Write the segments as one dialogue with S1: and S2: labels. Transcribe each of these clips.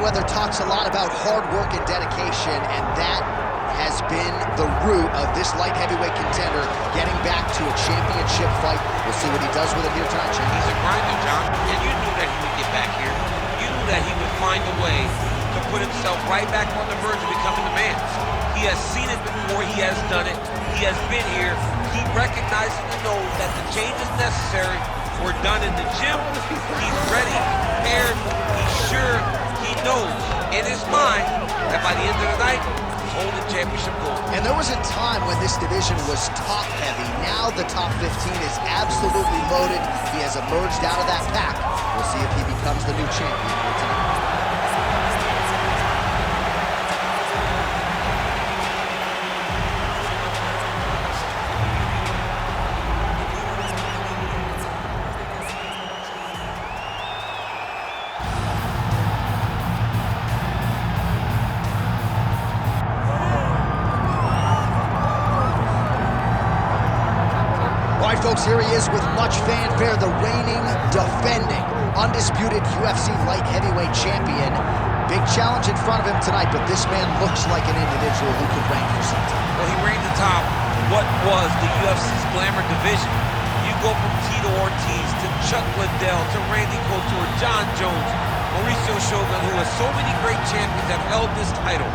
S1: Mayweather talks a lot about hard work and dedication, and that has been the root of this light heavyweight contender getting back to a championship fight. We'll see what he does with it here tonight, Jim.
S2: He's a grinder, John, and you knew that he would get back here. You knew that he would find a way to put himself right back on the verge of becoming the man. He has seen it before, he has done it, he has been here. He recognizes and knows that the changes necessary were done in the gym. He's ready, prepared, he's sure, he knows in his mind that by the end of the night, he's holding championship gold.
S1: And there was a time when this division was top heavy. Now the top 15 is absolutely loaded. He has emerged out of that pack. We'll see if he becomes the new champion here tonight. All right, folks, here he is with much fanfare, the reigning, defending, undisputed UFC light heavyweight champion. Big challenge in front of him tonight, but this man looks like an individual who could reign for some time.
S2: Well, he reigned atop what was the UFC's glamour division. You go from Tito Ortiz to Chuck Liddell to Randy Couture, John Jones, Mauricio Shogun, who has so many great champions that held this title,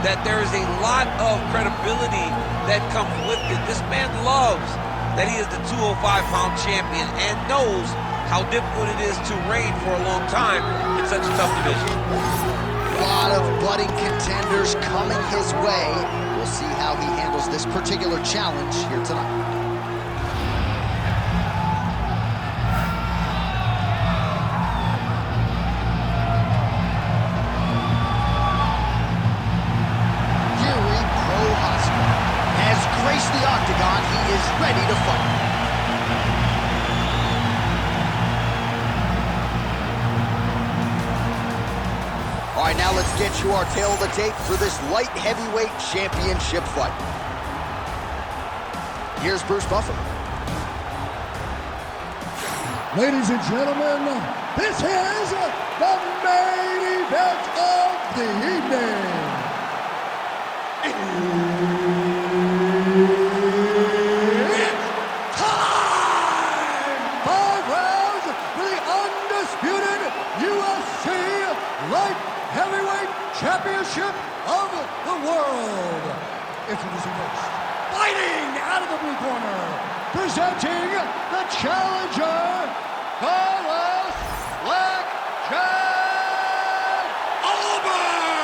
S2: that there is a lot of credibility that comes with it. This man loves that he is the 205-pound champion and knows how difficult it is to reign for a long time in such a tough division.
S1: A lot of budding contenders coming his way. We'll see how he handles this particular challenge here tonight. Prochazka has graced the octagon. He is ready to fight. All right, now let's get you our tail of the tape for this light heavyweight championship fight. Here's Bruce Buffer.
S3: Ladies and gentlemen, this is the main event of the evening. It's time! 5 rounds for the undisputed UFC Light Heavyweight Championship of the world. Introducing first, fighting out of the blue corner, presenting the challenger, Carlos Blackjack Ulberg!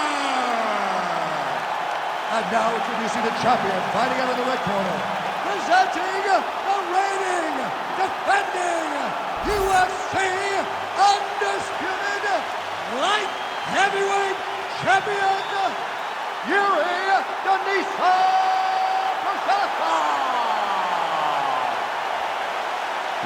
S3: And now introducing the champion, fighting out of the red corner, presenting the reigning, defending UFC undisputed light heavyweight champion, Prochazka!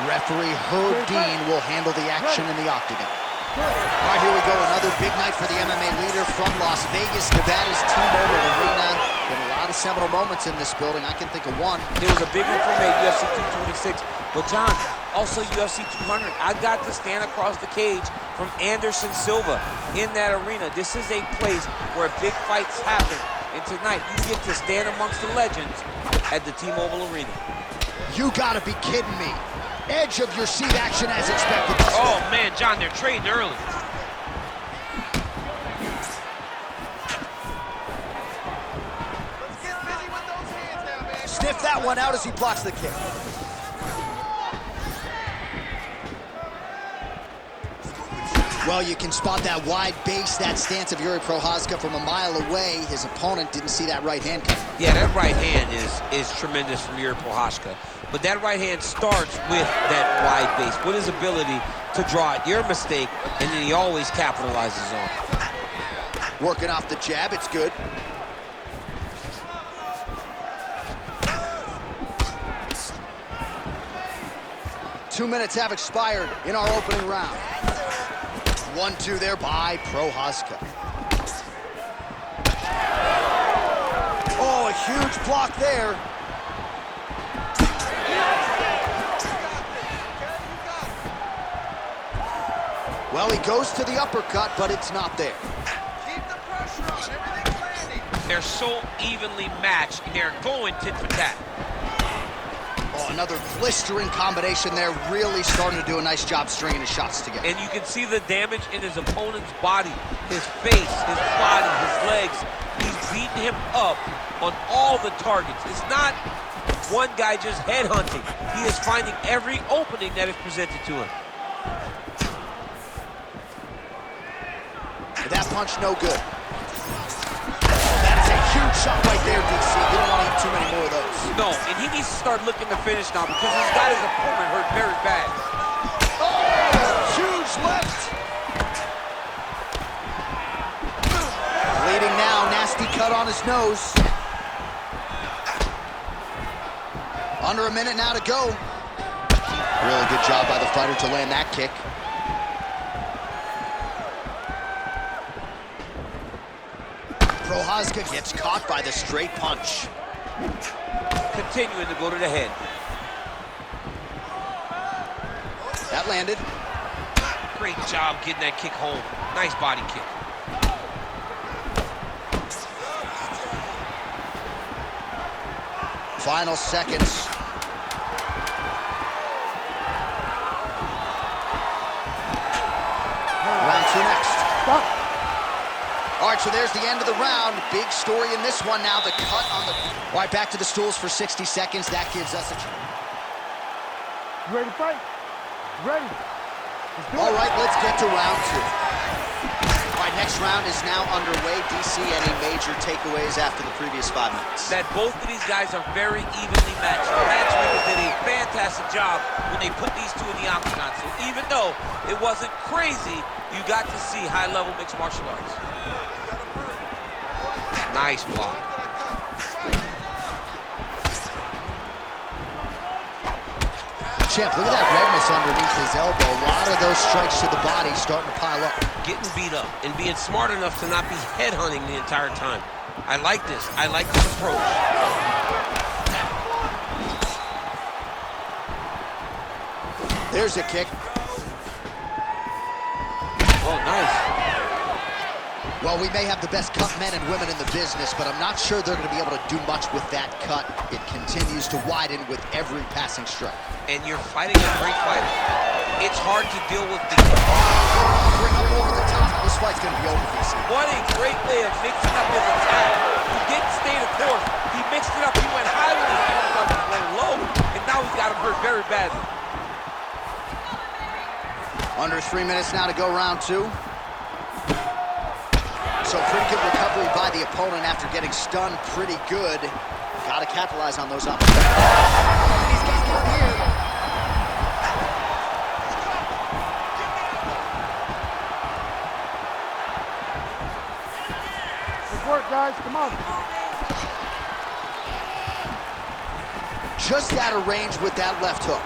S1: Referee Herb Dean will handle the action in the octagon. All right, here we go. Another big night for the MMA leader from Las Vegas, Nevada's T-Mobile Arena. Been a lot of seminal moments in this building. I can think of one.
S2: It was a big one for me at UFC 226. But John, also UFC 200. I got to stand across the cage from Anderson Silva in that arena. This is a place where big fights happen. And tonight, you get to stand amongst the legends at the T-Mobile Arena.
S1: You gotta be kidding me. Edge of your seat action as expected.
S2: Oh man, John, they're trading early.
S4: Let's get busy with those hands now, man.
S1: Sniff that one out as he blocks the kick. Well, you can spot that wide base, that stance of Yuri Prochazka from a mile away. His opponent didn't see that right hand coming.
S2: Yeah, that right hand is tremendous from Yuri Prochazka. But that right hand starts with that wide base, with his ability to draw out your mistake, and then he always capitalizes on it.
S1: Working off the jab, it's good. Two minutes have expired in our opening round. 1-2 there by Prochazka. Oh, a huge block there. Well, he goes to the uppercut, but it's not there.
S2: They're so evenly matched, and they're going tit for tat.
S1: Oh, another blistering combination there, really starting to do a nice job stringing his shots together.
S2: And you can see the damage in his opponent's body, his face, his body, his legs. He's beating him up on all the targets. It's not one guy just headhunting. He is finding every opening that is presented to him.
S1: That punch, no good. Oh, that is a huge shot right there, DC. You don't want to eat too many more of those.
S2: No, and he needs to start looking to finish now because he's got his opponent hurt very bad.
S1: Oh, huge left. Bleeding now, nasty cut on his nose. Under a minute now to go. Really good job by the fighter to land that kick. Prochazka gets caught by the straight punch.
S2: Continuing to go to the head.
S1: That landed.
S2: Great job getting that kick home. Nice body kick.
S1: Final seconds. Round 2 next.
S3: Stop.
S1: All right, so there's the end of the round. Big story in this one now, the cut on the... All right, back to the stools for 60 seconds. That gives us a...
S3: You ready to fight? Ready. Let's do it.
S1: All right, let's get to round 2. All right, next round is now underway. DC, any major takeaways after the previous 5 minutes?
S2: That both of these guys are very evenly matched. The matchmakers did a fantastic job when they put these two in the octagon. So even though it wasn't crazy, you got to see high-level mixed martial arts. Nice block.
S1: Champ, look at that redness underneath his elbow. A lot of those strikes to the body starting to pile up.
S2: Getting beat up and being smart enough to not be headhunting the entire time. I like this. I like this approach.
S1: There's a kick.
S2: Oh, nice.
S1: Well, we may have the best cut men and women in the business, but I'm not sure they're going to be able to do much with that cut. It continues to widen with every passing strike.
S2: And you're fighting a great fighter. It's hard to deal with the...
S1: Bring up over the top. This fight's going to be over, DC.
S2: What a great way of mixing up his attack. He didn't stay the course. He mixed it up. He went high with his hands up and went low, and now he's got him hurt very badly.
S1: Under 3 minutes now to go round 2. So pretty good recovery by the opponent after getting stunned pretty good. Got to capitalize on those opportunities. These guys down here.
S3: Good work, guys. Come on.
S1: Just out of range with that left hook.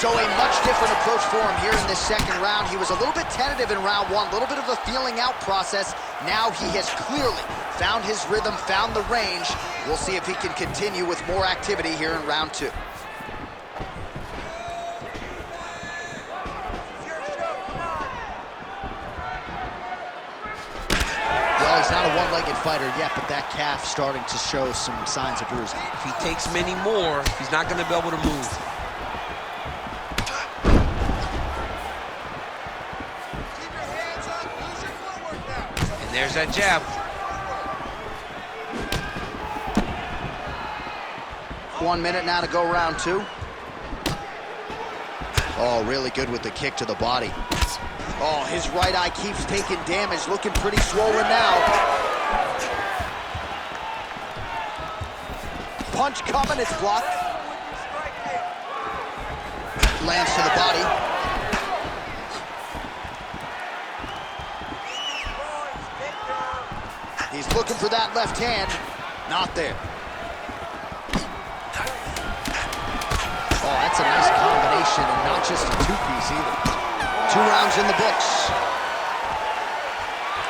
S1: So a much different approach for him here in this second round. He was a little bit tentative in round 1, a little bit of a feeling out process. Now he has clearly found his rhythm, found the range. We'll see if he can continue with more activity here in round 2. Well, he's not a one-legged fighter yet, but that calf starting to show some signs of bruising.
S2: If he takes many more, he's not going to be able to move. There's that jab.
S1: 1 minute now to go round 2. Oh, really good with the kick to the body. Oh, his right eye keeps taking damage, looking pretty swollen now. Punch coming, it's blocked. Lands to the body. He's looking for that left hand. Not there. Oh, that's a nice combination, and not just a two-piece either. 2 rounds in the books.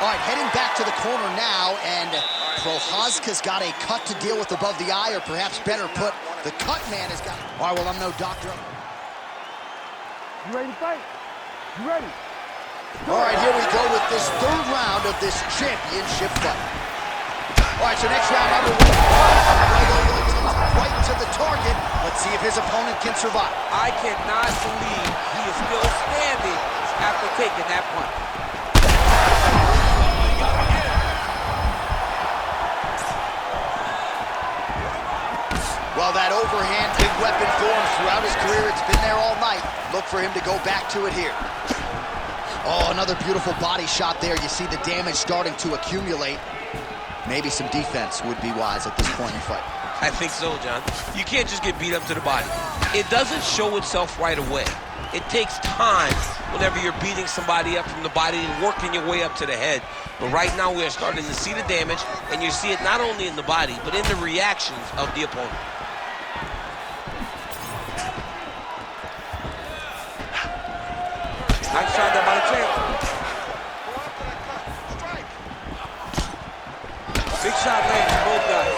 S1: All right, heading back to the corner now, and Prochazka's got a cut to deal with above the eye, or perhaps better put, the cut man has got... All right, well, I'm no doctor.
S3: You ready to fight? You ready?
S1: All right, here we go with this 3rd round of this championship fight. All right, so next round underway. Right to the target. Let's see if his opponent can survive.
S2: I cannot believe he is still standing after taking that punch.
S1: Well, that overhand big weapon for him throughout his career. It's been there all night. Look for him to go back to it here. Oh, another beautiful body shot there. You see the damage starting to accumulate. Maybe some defense would be wise at this point in the fight.
S2: I think so, John. You can't just get beat up to the body. It doesn't show itself right away. It takes time whenever you're beating somebody up from the body and working your way up to the head. But right now we are starting to see the damage, and you see it not only in the body, but in the reactions of the opponent. Nice shot there by the champ. Big shot lands from both guys.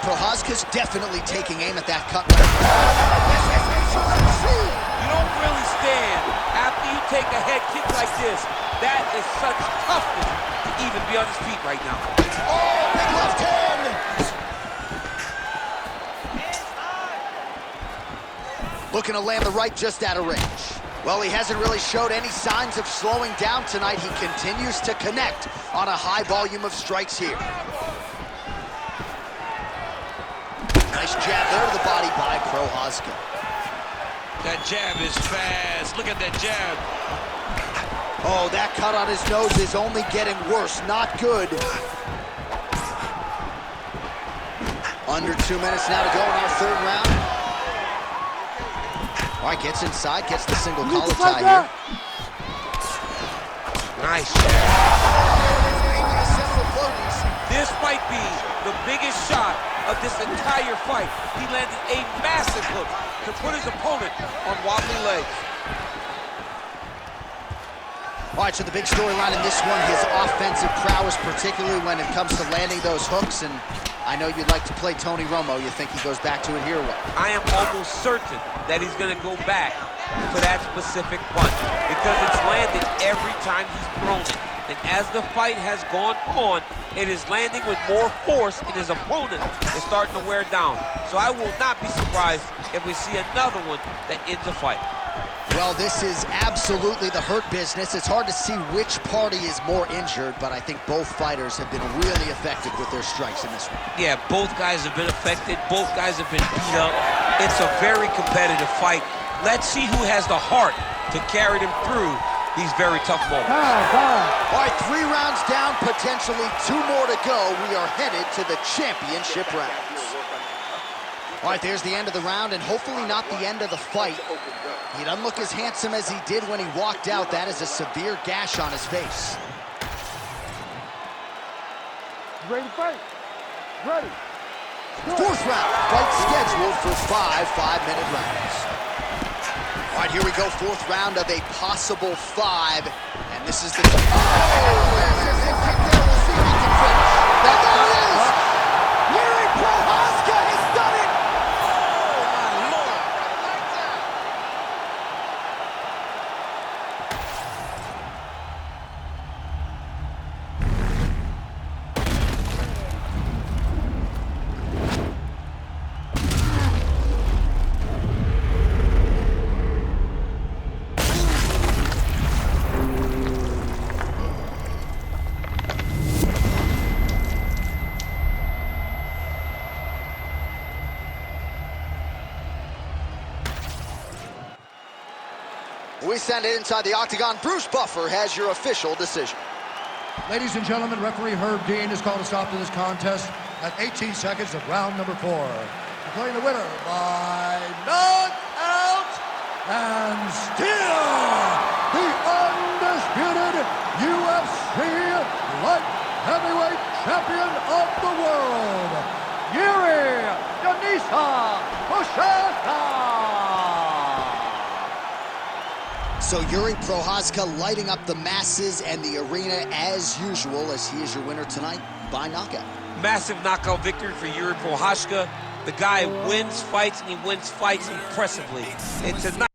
S1: Prochazka's definitely taking aim at that cut.
S2: You don't really stand after you take a head kick like this. That is such toughness to even be on his feet right now.
S1: Oh, big left hand! Looking to land the right just out of range. Well, he hasn't really showed any signs of slowing down tonight. He continues to connect on a high volume of strikes here. Nice jab there to the body by Prochazka.
S2: That jab is fast. Look at that jab.
S1: Oh, that cut on his nose is only getting worse. Not good. Under 2 minutes now to go in our third round. All right, gets inside, gets the single collar tie here.
S2: Nice jab. This might be the biggest shot of this entire fight. He landed a massive hook to put his opponent on wobbly legs.
S1: All right, so the big storyline in this one, his offensive prowess, particularly when it comes to landing those hooks. And I know you'd like to play Tony Romo. You think he goes back to it here or what?
S2: I am almost certain that he's going to go back to that specific punch because it's landed every time he's thrown it. And as the fight has gone on, it is landing with more force, and his opponent is starting to wear down. So I will not be surprised if we see another one that ends the fight.
S1: Well, this is absolutely the hurt business. It's hard to see which party is more injured, but I think both fighters have been really effective with their strikes in this one.
S2: Yeah, both guys have been affected. Both guys have been beat up. It's a very competitive fight. Let's see who has the heart to carry them through these very tough moments.
S1: All right, 3 rounds down, potentially 2 more to go. We are headed to the championship rounds. All right, there's the end of the round, and hopefully not the end of the fight. He doesn't look as handsome as he did when he walked out. That is a severe gash on his face.
S3: Ready to fight? Ready.
S1: 4th round, fight scheduled for 5 5-minute rounds. All right, here we go, 4th round of a possible 5, and this is the... Oh, there's his hip kick there. We'll see if he can finish. There it is! Yuri Prochazka has done it! We send it inside the octagon. Bruce Buffer has your official decision.
S3: Ladies and gentlemen, referee Herb Dean has called a stop to this contest at 18 seconds of round number 4. Declaring the winner by knockout and still the undisputed UFC light heavyweight champion of the world, Yuri Prochazka.
S1: So Yuri Prochazka lighting up the masses and the arena as usual, as he is your winner tonight by knockout.
S2: Massive knockout victory for Yuri Prochazka. The guy wins fights, and he wins fights impressively. And tonight